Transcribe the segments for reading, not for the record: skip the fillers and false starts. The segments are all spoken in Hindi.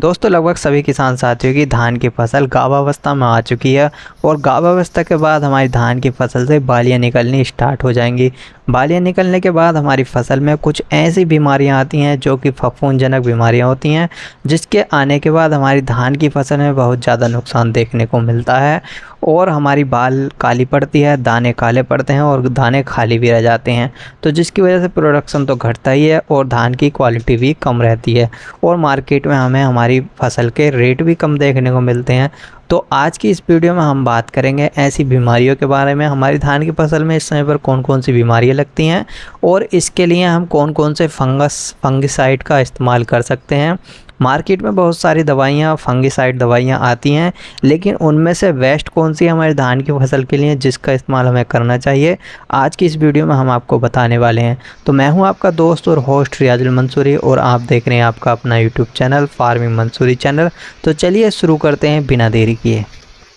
दोस्तों लगभग सभी किसान साथियों की धान की फसल गाभावस्था में आ चुकी है और गाभावस्था के बाद हमारी धान की फसल से बालियाँ निकलनी स्टार्ट हो जाएंगी। बालियाँ निकलने के बाद हमारी फसल में कुछ ऐसी बीमारियां आती हैं जो कि फफूंदजनक बीमारियां होती हैं, जिसके आने के बाद हमारी धान की फसल में बहुत ज़्यादा नुकसान देखने को मिलता है और हमारी बाल काली पड़ती है, दाने काले पड़ते हैं और दाने खाली भी रह जाते हैं। तो जिसकी वजह से प्रोडक्शन तो घटता ही है और धान की क्वालिटी भी कम रहती है और मार्केट में हमें हमारी फसल के रेट भी कम देखने को मिलते हैं। तो आज की इस वीडियो में हम बात करेंगे ऐसी बीमारियों के बारे में, हमारी धान की फसल में इस समय पर कौन कौन सी बीमारियां लगती हैं और इसके लिए हम कौन कौन से फंगिसाइड का इस्तेमाल कर सकते हैं। मार्केट में बहुत सारी दवाइयाँ फंगिसाइड दवाइयाँ आती हैं, लेकिन उनमें से बेस्ट कौन सी है हमारी धान की फसल के लिए जिसका इस्तेमाल हमें करना चाहिए, आज की इस वीडियो में हम आपको बताने वाले हैं। तो मैं हूं आपका दोस्त और होस्ट रियाजुल मंसूरी और आप देख रहे हैं आपका अपना YouTube channel farming Mansuri channel. तो चलिए शुरू करते हैं बिना देरी किए।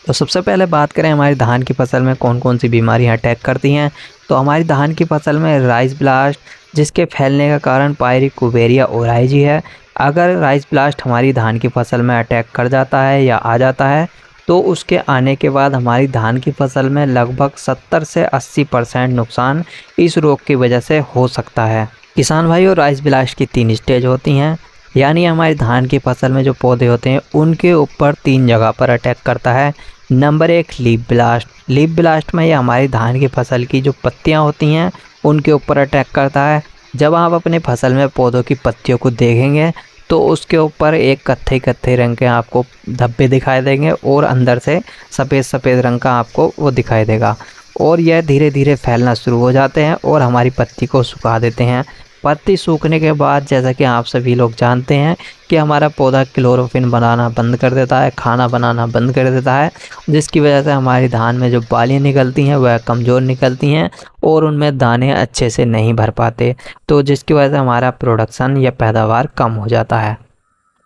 तो सबसे पहले बात करें हमारी धान की फसल में कौन कौन सी बीमारियां अटैक करती हैं। तो हमारी धान की फसल में राइस ब्लास्ट, जिसके फैलने का कारण पायरिकोवेरिया ओराइजी है। अगर राइस ब्लास्ट हमारी धान की फसल में अटैक कर जाता है या आ जाता है तो उसके आने के बाद हमारी धान की फसल में लगभग 70 से 80% नुकसान इस रोग की वजह से हो सकता है। किसान भाइयों, राइस ब्लास्ट की 3 स्टेज होती हैं, यानी हमारी धान की फसल में जो पौधे होते हैं उनके ऊपर 3 जगह पर अटैक करता है। Number 1 leaf blast. Leaf blast में ये हमारी धान की फसल की जो पत्तियाँ होती हैं उनके ऊपर अटैक करता है। जब आप अपने फसल में पौधों की पत्तियों को देखेंगे तो उसके ऊपर एक कत्थई कत्थई रंग के आपको धब्बे दिखाई देंगे और अंदर से सफ़ेद सफ़ेद रंग का आपको वो दिखाई देगा और यह धीरे धीरे फैलना शुरू हो जाते हैं और हमारी पत्ती को सुखा देते हैं। पत्ती सूखने के बाद जैसा कि आप सभी लोग जानते हैं कि हमारा पौधा क्लोरोफिन बनाना बंद कर देता है, खाना बनाना बंद कर देता है, जिसकी वजह से हमारी धान में जो बालियाँ निकलती हैं वह कमज़ोर निकलती हैं और उनमें दाने अच्छे से नहीं भर पाते, तो जिसकी वजह से हमारा प्रोडक्शन या पैदावार कम हो जाता है।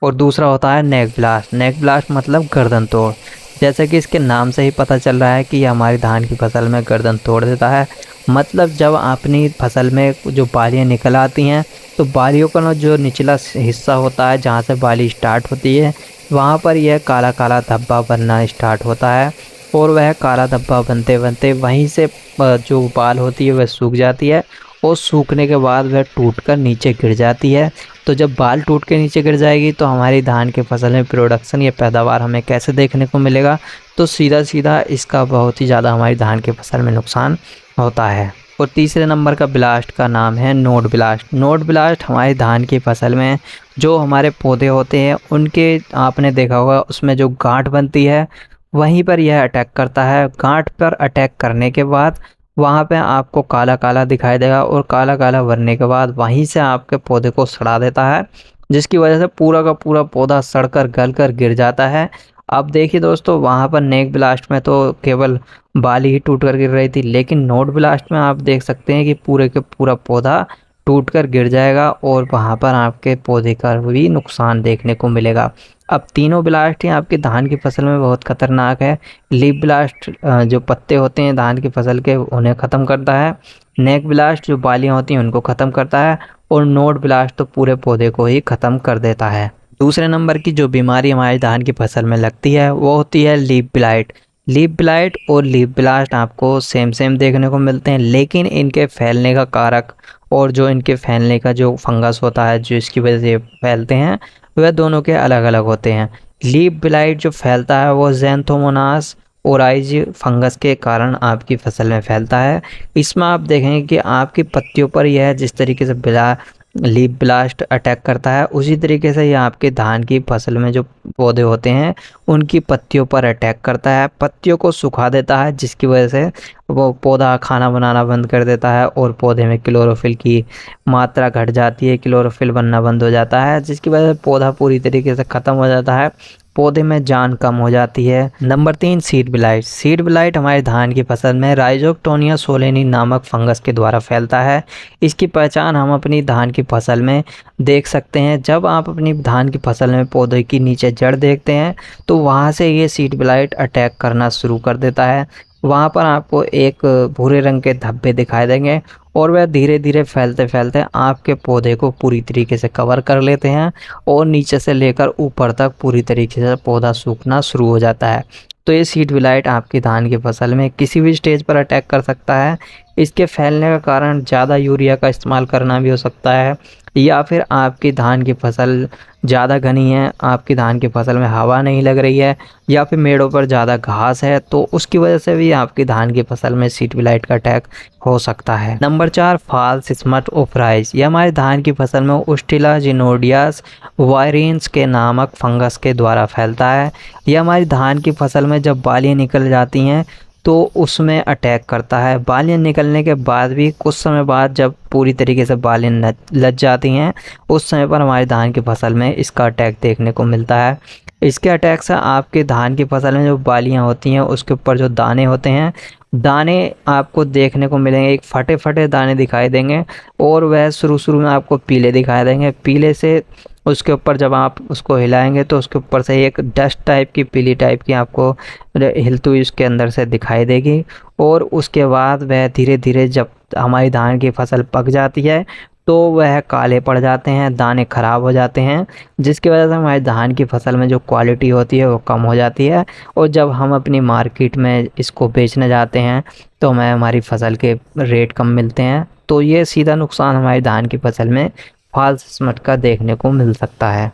और दूसरा होता है नेक ब्लास्ट। नेक ब्लास्ट मतलब गर्दन तोड़। जैसे कि इसके नाम से ही पता चल रहा है कि यह हमारी धान की फसल में गर्दन तोड़ देता है। मतलब जब अपनी फसल में जो बालियाँ निकल आती हैं तो बालियों का जो निचला हिस्सा होता है जहाँ से बाली स्टार्ट होती है वहाँ पर यह काला काला धब्बा बनना स्टार्ट होता है और वह काला धब्बा बनते बनते वहीं से जो बाल होती है वह सूख जाती है और सूखने के बाद वह टूटकर नीचे गिर जाती है। तो जब बाल टूट के नीचे गिर जाएगी तो हमारी धान की फसल में प्रोडक्शन या पैदावार हमें कैसे देखने को मिलेगा, तो सीधा सीधा इसका बहुत ही ज़्यादा हमारी धान की फसल में नुकसान होता है। और तीसरे नंबर का ब्लास्ट का नाम है नोड ब्लास्ट। नोड ब्लास्ट हमारी धान की फसल में जो हमारे पौधे होते हैं उनके आपने देखा होगा उसमें जो गांठ बनती है वहीं पर यह अटैक करता है। गांठ पर अटैक करने के बाद वहाँ पे आपको काला काला दिखाई देगा और काला काला भरने के बाद वहीं से आपके पौधे को सड़ा देता है, जिसकी वजह से पूरा का पूरा पौधा सड़कर गल कर गिर जाता है। अब देखिए दोस्तों, वहाँ पर नेक ब्लास्ट में तो केवल बाली ही टूट कर गिर रही थी, लेकिन नोड ब्लास्ट में आप देख सकते हैं कि पूरे के पूरा पौधा टूट कर गिर जाएगा और वहाँ पर आपके पौधे का भी नुकसान देखने को मिलेगा। अब तीनों ब्लास्ट ही आपकी धान की फसल में बहुत खतरनाक है। लीफ ब्लास्ट जो पत्ते होते हैं धान की फसल के उन्हें ख़त्म करता है। नेक ब्लास्ट जो बालियाँ होती हैं उनको ख़त्म करता है और नोड ब्लास्ट तो पूरे पौधे को ही ख़त्म कर देता है। दूसरे नंबर की जो बीमारी हमारी धान की फसल में लगती है वो होती है लीफ ब्लाइट। लीफ ब्लाइट और लीफ ब्लास्ट आपको सेम देखने को मिलते हैं, लेकिन इनके फैलने का कारक और जो इनके फैलने का जो फंगस होता है जो इसकी वजह से फैलते हैं वह दोनों के अलग अलग होते हैं। लीफ ब्लाइट जो फैलता है वो ज़ैंथोमोनास ओराइज फंगस के कारण आपकी फसल में फैलता है। इसमें आप देखेंगे कि आपकी पत्तियों पर यह जिस तरीके से लीफ ब्लास्ट अटैक करता है उसी तरीके से यह आपके धान की फसल में जो पौधे होते हैं उनकी पत्तियों पर अटैक करता है, पत्तियों को सुखा देता है, जिसकी वजह से वो पौधा खाना बनाना बंद कर देता है और पौधे में क्लोरोफिल की मात्रा घट जाती है, क्लोरोफिल बनना बंद हो जाता है, जिसकी वजह से पौधा पूरी तरीके से ख़त्म हो जाता है, पौधे में जान कम हो जाती है। Number 3 seed blight. Seed blight हमारे धान की फसल में राइजोक्टोनिया सोलेनी नामक फंगस के द्वारा फैलता है। इसकी पहचान हम अपनी धान की फसल में देख सकते हैं। जब आप अपनी धान की फसल में पौधे की नीचे जड़ देखते हैं तो वहाँ से ये सीड ब्लाइट अटैक करना शुरू कर देता है। वहाँ पर आपको एक भूरे रंग के धब्बे दिखाई देंगे और वह धीरे धीरे फैलते फैलते आपके पौधे को पूरी तरीके से कवर कर लेते हैं और नीचे से लेकर ऊपर तक पूरी तरीके से पौधा सूखना शुरू हो जाता है। तो ये सीड विलाइट आपकी धान की फसल में किसी भी स्टेज पर अटैक कर सकता है। इसके फैलने का कारण ज़्यादा यूरिया का इस्तेमाल करना भी हो सकता है, या फिर आपकी धान की फसल ज़्यादा घनी है, आपकी धान की फसल में हवा नहीं लग रही है, या फिर मेड़ों पर ज़्यादा घास है, तो उसकी वजह से भी आपकी धान की फसल में सीड विलाइट का अटैक हो सकता है। Number 4, false smut of rice. यह हमारी धान की फसल में उस्टिला जिनोडियस वायरिन्स के नामक फंगस के द्वारा फैलता है। यह हमारी धान की फसल में जब बालियाँ निकल जाती हैं तो उसमें अटैक करता है। बालियाँ निकलने के बाद भी कुछ समय बाद जब पूरी तरीके से बालियाँ लग जाती हैं, उस समय पर हमारी धान की फसल में इसका अटैक देखने को मिलता है। इसके अटैक से आपके धान की फसल में जो बालियाँ होती हैं उसके ऊपर जो दाने होते हैं, दाने आपको देखने को मिलेंगे, एक फटे फटे दाने दिखाई देंगे और वह शुरू में आपको पीले दिखाई देंगे। पीले से उसके ऊपर जब आप उसको हिलाएंगे तो उसके ऊपर से एक डस्ट टाइप की, पीली टाइप की आपको हिलती हुई उसके अंदर से दिखाई देगी। और उसके बाद वह धीरे धीरे जब हमारी धान की फसल पक जाती है तो वह काले पड़ जाते हैं, दाने खराब हो जाते हैं, जिसकी वजह से हमारी धान की फसल में जो क्वालिटी होती है वो कम हो जाती है। और जब हम अपनी मार्केट में इसको बेचने जाते हैं तो हमें हमारी फसल के रेट कम मिलते हैं। तो ये सीधा नुकसान हमारी धान की फसल में फॉल्स स्मट का देखने को मिल सकता है।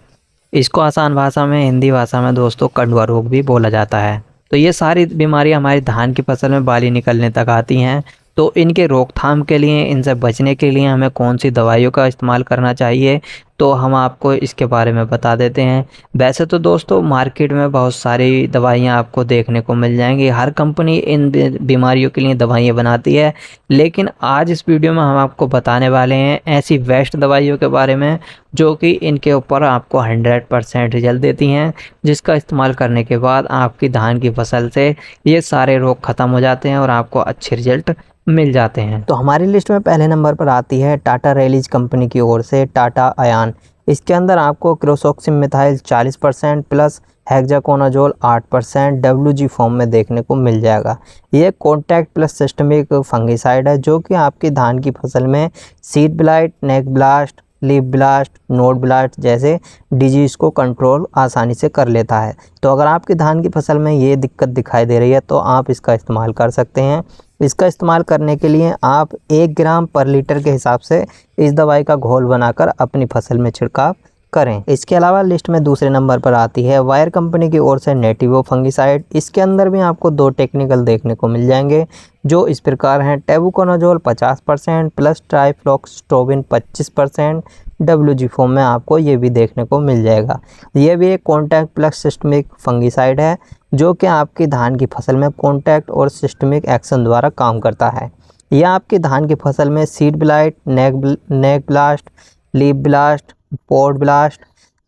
इसको आसान भाषा में, हिंदी भाषा में दोस्तों, कंडुआ रोग भी बोला जाता है। तो ये सारी बीमारियां हमारी धान की फसल में बाली निकलने तक आती हैं। तो इनके रोकथाम के लिए, इनसे बचने के लिए हमें कौन सी दवाइयों का इस्तेमाल करना चाहिए, तो हम आपको इसके बारे में बता देते हैं। वैसे तो दोस्तों मार्केट में बहुत सारी दवाइयाँ आपको देखने को मिल जाएंगी, हर कंपनी इन बीमारियों के लिए दवाइयाँ बनाती है, लेकिन आज इस वीडियो में हम आपको बताने वाले हैं ऐसी बेस्ट दवाइयों के बारे में जो कि इनके ऊपर आपको 100% रिजल्ट देती हैं, जिसका इस्तेमाल करने के बाद आपकी धान की फसल से ये सारे रोग ख़त्म हो जाते हैं और आपको अच्छे रिजल्ट मिल जाते हैं। तो हमारी लिस्ट में पहले नंबर पर आती है टाटा रेलिज कंपनी की ओर से टाटा आयान। इसके अंदर आपको kresoxim methyl 40% plus hexaconazole 8% WG form में देखने को मिल जाएगा। ये कॉन्टैक्ट प्लस सिस्टमिक फंगिसाइड है जो कि आपकी धान की फसल में seed blight, neck blast, leaf blast, node blast जैसे डिजीज़ को कंट्रोल आसानी से कर लेता है। तो अगर आपकी धान की फसल में ये दिक्कत दिखाई दे रही है तो आप इसका इस्तेमाल कर सकते हैं। इसका इस्तेमाल करने के लिए आप 1 ग्राम पर लीटर के हिसाब से इस दवाई का घोल बनाकर अपनी फसल में छिड़काव करें। इसके अलावा लिस्ट में दूसरे नंबर पर आती है वायर कंपनी की ओर से नेटिवो फंगिसाइड। इसके अंदर भी आपको 2 टेक्निकल देखने को मिल जाएंगे जो इस प्रकार हैं: टेबुकोनाजोल 50% प्लस ट्राइफ्लॉक्सट्रोबिन 25%। WG फॉर्म में आपको ये भी देखने को मिल जाएगा। ये भी एक कॉन्टैक्ट प्लस सिस्टमिक फंगिसाइड है जो कि आपकी धान की फसल में कॉन्टैक्ट और सिस्टमिक एक्शन द्वारा काम करता है। यह आपकी धान की फसल में seed blight, neck blast, leaf blast, pod blast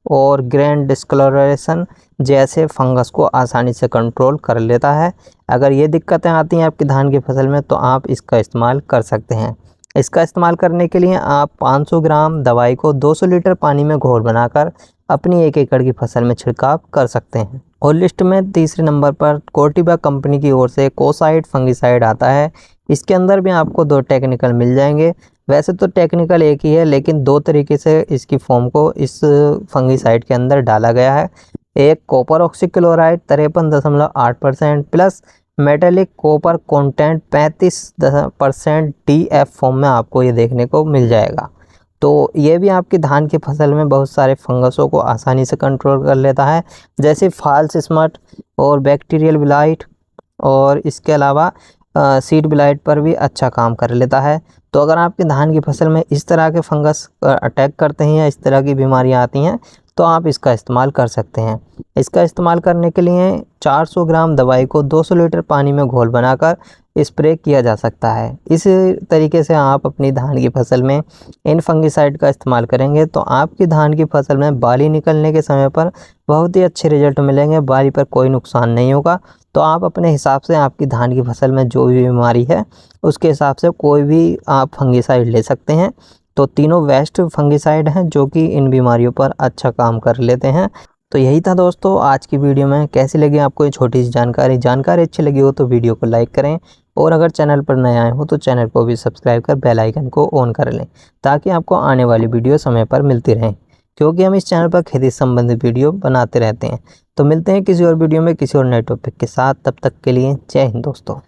और ग्रेन डिस्कलरेशन जैसे फंगस को आसानी से कंट्रोल कर लेता है। अगर ये दिक्कतें आती हैं आपकी धान की फसल में तो आप इसका इस्तेमाल कर सकते हैं। इसका इस्तेमाल करने के लिए आप 500 ग्राम दवाई को 200 लीटर पानी में घोल बनाकर अपनी 1 एकड़ की फसल में छिड़काव कर सकते हैं। और लिस्ट में तीसरे नंबर पर कोर्टिवा कंपनी की ओर से कोसाइड फंगिसाइड आता है। इसके अंदर भी आपको 2 टेक्निकल मिल जाएंगे। वैसे तो टेक्निकल एक ही है, लेकिन 2 तरीके से इसकी फॉर्म को इस फंगिसाइड के अंदर डाला गया है। एक copper oxychloride 53.8% plus metallic copper content 35% DF form में आपको ये देखने को मिल जाएगा। तो ये भी आपकी धान की फसल में बहुत सारे फंगसों को आसानी से कंट्रोल कर लेता है, जैसे फॉल्स स्मट और बैक्टीरियल ब्लाइट, और इसके अलावा सीड ब्लाइट पर भी अच्छा काम कर लेता है। तो अगर आपकी धान की फसल में इस तरह के फंगस अटैक करते हैं या इस तरह की बीमारियां आती हैं तो आप इसका इस्तेमाल कर सकते हैं। इसका इस्तेमाल करने के लिए 400 ग्राम दवाई को 200 लीटर पानी में घोल बनाकर स्प्रे किया जा सकता है। इस तरीके से आप अपनी धान की फसल में इन फंगिसाइड का इस्तेमाल करेंगे तो आपकी धान की फसल में बाली निकलने के समय पर बहुत ही अच्छे रिजल्ट मिलेंगे, बाली पर कोई नुकसान नहीं होगा। तो आप अपने हिसाब से आपकी धान की फसल में जो भी बीमारी है उसके हिसाब से कोई भी आप फंगिसाइड ले सकते हैं। तो तीनों बेस्ट फंगिसाइड हैं जो कि इन बीमारियों पर अच्छा काम कर लेते हैं। तो तो यही था दोस्तों आज की वीडियो में। कैसी लगी आपको ये छोटी सी जानकारी अच्छी लगी हो तो वीडियो को लाइक करें, और अगर चैनल पर नए आए हो तो चैनल को भी सब्सक्राइब कर बेल आइकन को ऑन कर लें, ताकि आपको आने वाली वीडियो समय पर मिलती रहें, क्योंकि हम इस चैनल पर खेती संबंधित वीडियो बनाते रहते हैं। तो मिलते हैं किसी और वीडियो में किसी और नए टॉपिक के साथ, तब तक के लिए जय हिंद दोस्तों।